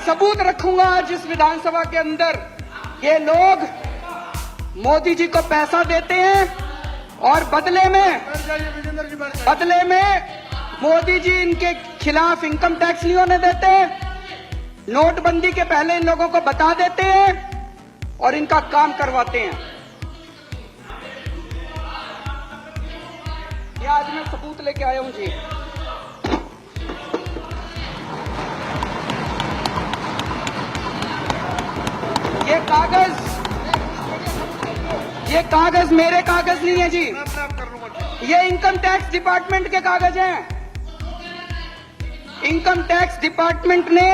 सबूत रखूंगा आज इस विधानसभा के अंदर। ये लोग मोदी जी को पैसा देते हैं और बदले में मोदी जी इनके खिलाफ इनकम टैक्स नहीं होने देते, नोटबंदी के पहले इन लोगों को बता देते हैं और इनका काम करवाते हैं। ये आज मैं सबूत लेके आया हूं जी। ये कागज मेरे कागज नहीं है जी, ये इनकम टैक्स डिपार्टमेंट के कागज हैं। इनकम टैक्स डिपार्टमेंट ने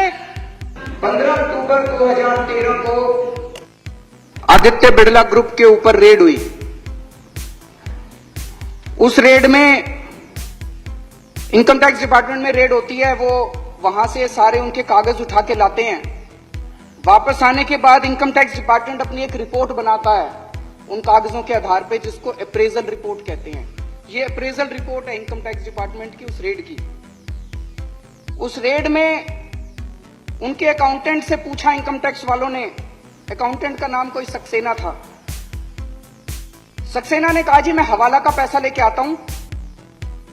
15 अक्टूबर 2013 को आदित्य बिड़ला ग्रुप के ऊपर रेड हुई। उस रेड में इनकम टैक्स डिपार्टमेंट में रेड होती है, वो वहां से सारे उनके कागज उठा के लाते हैं। वापस आने के बाद इनकम टैक्स डिपार्टमेंट अपनी एक रिपोर्ट बनाता है उन कागजों के आधार पे, जिसको अप्रेजल रिपोर्ट कहते हैं। ये अप्रेजल रिपोर्ट है इनकम टैक्स डिपार्टमेंट की उस रेड की। उस रेड में उनके अकाउंटेंट से पूछा इनकम टैक्स वालों ने, अकाउंटेंट का नाम कोई सक्सेना था। सक्सेना ने कहा जी मैं हवाला का पैसा लेके आता हूं,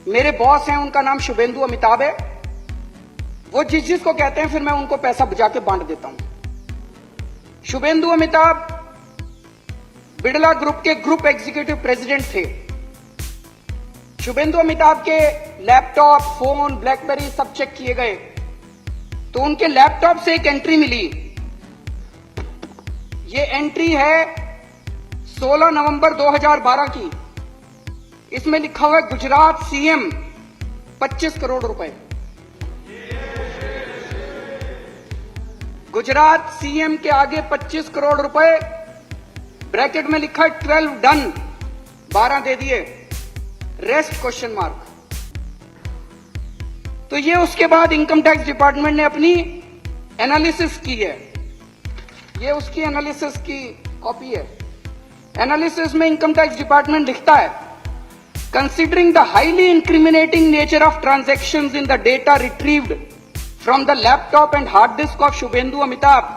मेरे बॉस हैं उनका नाम शुभेंदु अमिताभ है, वो जिसको कहते हैं फिर मैं उनको पैसा जाके बांट देता हूं। शुभेंदु अमिताभ बिड़ला ग्रुप के ग्रुप एग्जीक्यूटिव प्रेसिडेंट थे। शुभेंदु अमिताभ के लैपटॉप, फोन, ब्लैकबेरी सब चेक किए गए तो उनके लैपटॉप से एक एंट्री मिली। ये एंट्री है 16 नवंबर 2012 की। इसमें लिखा हुआ है गुजरात सीएम 25 करोड़ रुपए। गुजरात सीएम के आगे 25 करोड़ रुपए, ब्रैकेट में लिखा है 12 डन, 12 दे दिए, रेस्ट क्वेश्चन मार्क। तो ये उसके बाद इनकम टैक्स डिपार्टमेंट ने अपनी एनालिसिस की है। ये उसकी एनालिसिस की कॉपी है। एनालिसिस में इनकम टैक्स डिपार्टमेंट लिखता है, considering the highly incriminating nature of transactions in the data retrieved from the laptop and hard disk of Shubhendu Amitabh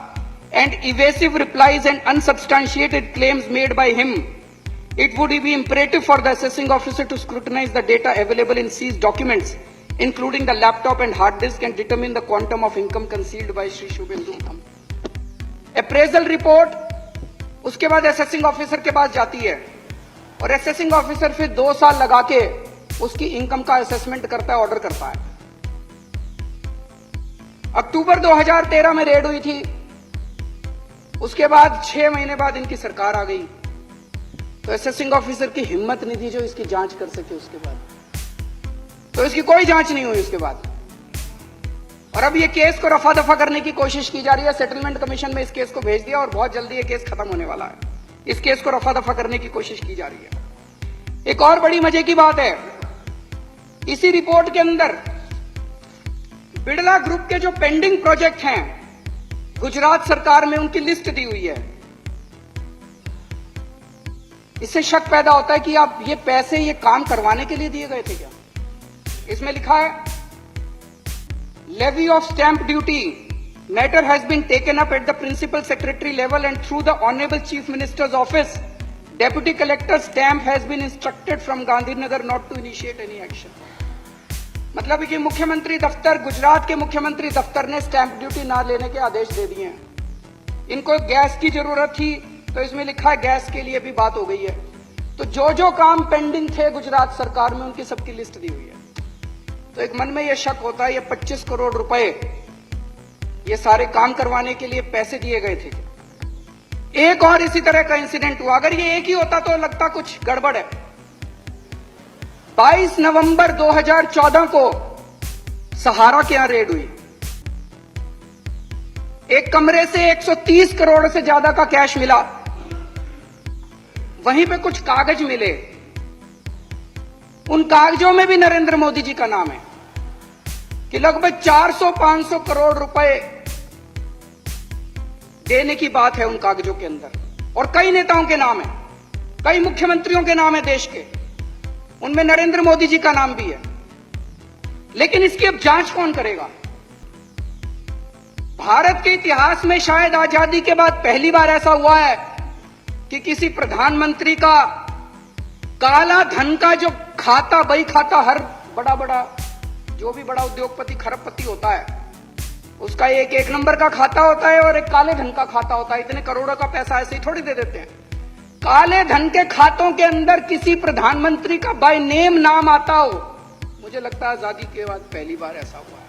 and evasive replies and unsubstantiated claims made by him, it would be imperative for the assessing officer to scrutinize the data available in seized documents, including the laptop and hard disk, and determine the quantum of income concealed by Shri Shubhendu. Appraisal report उसके बाद assessing officer के पास जाती है और assessing officer फिर 2 साल लगा के उसकी इनकम का असेसमेंट करता है, ऑर्डर करता है। अक्टूबर 2013 में रेड हुई थी। उसके बाद 6 महीने बाद इनकी सरकार आ गई तो असेसिंग ऑफिसर की हिम्मत नहीं थी जो इसकी जांच कर सके। उसके बाद तो इसकी कोई जांच नहीं हुई उसके बाद। और अब ये केस को रफा दफा करने की कोशिश की जा रही है। सेटलमेंट कमीशन में इस केस को भेज दिया और बहुत जल्दी ये केस खत्म होने वाला है। इस केस को रफा दफा करने की कोशिश की जा रही है। एक और बड़ी मजे की बात है, इसी रिपोर्ट के अंदर बिड़ला ग्रुप के जो पेंडिंग प्रोजेक्ट हैं गुजरात सरकार में, उनकी लिस्ट दी हुई है। इससे शक पैदा होता है कि आप ये पैसे ये काम करवाने के लिए दिए गए थे क्या। इसमें लिखा है, levy of stamp duty matter has been taken up at the principal secretary level and through the honourable chief minister's office, deputy collector stamp has been instructed from Gandhinagar not to initiate any action. मतलब कि मुख्यमंत्री दफ्तर, गुजरात के मुख्यमंत्री दफ्तर ने stamp duty ना लेने के आदेश दे दिए हैं। इनको गैस की जरूरत थी तो इसमें लिखा है गैस के लिए भी बात हो गई है। तो जो काम पेंडिंग थे गुजरात सरकार में उनकी सबकी लिस्ट दी हुई है। तो एक मन में यह शक होता है ये 25 करोड़ रुपए ये सारे काम करवाने के लिए पैसे दिए गए थे। एक और इसी तरह का इंसिडेंट हुआ। अगर ये एक ही होता तो लगता कुछ गड़बड़ है। 22 नवंबर 2014 को सहारा के यहां रेड हुई। एक कमरे से 130 करोड़ से ज्यादा का कैश मिला। वहीं पे कुछ कागज मिले, उन कागजों में भी नरेंद्र मोदी जी का नाम है कि लगभग 400-500 करोड़ रुपए देने की बात है उन कागजों के अंदर। और कई नेताओं के नाम है, कई मुख्यमंत्रियों के नाम है देश के, उनमें नरेंद्र मोदी जी का नाम भी है। लेकिन इसकी अब जांच कौन करेगा? भारत के इतिहास में शायद आजादी के बाद पहली बार ऐसा हुआ है कि किसी प्रधानमंत्री का काला धन का जो खाता, बही खाता, हर बड़ा जो भी बड़ा उद्योगपति, खरबपति होता है, उसका एक नंबर का खाता होता है और एक काले धन का खाता होता है। इतने करोड़ों का पैसा ऐसे ही थोड़ी दे देते हैं। काले धन के खातों के अंदर किसी प्रधानमंत्री का बाय नेम नाम आता हो, मुझे लगता है आजादी के बाद पहली बार ऐसा हुआ है।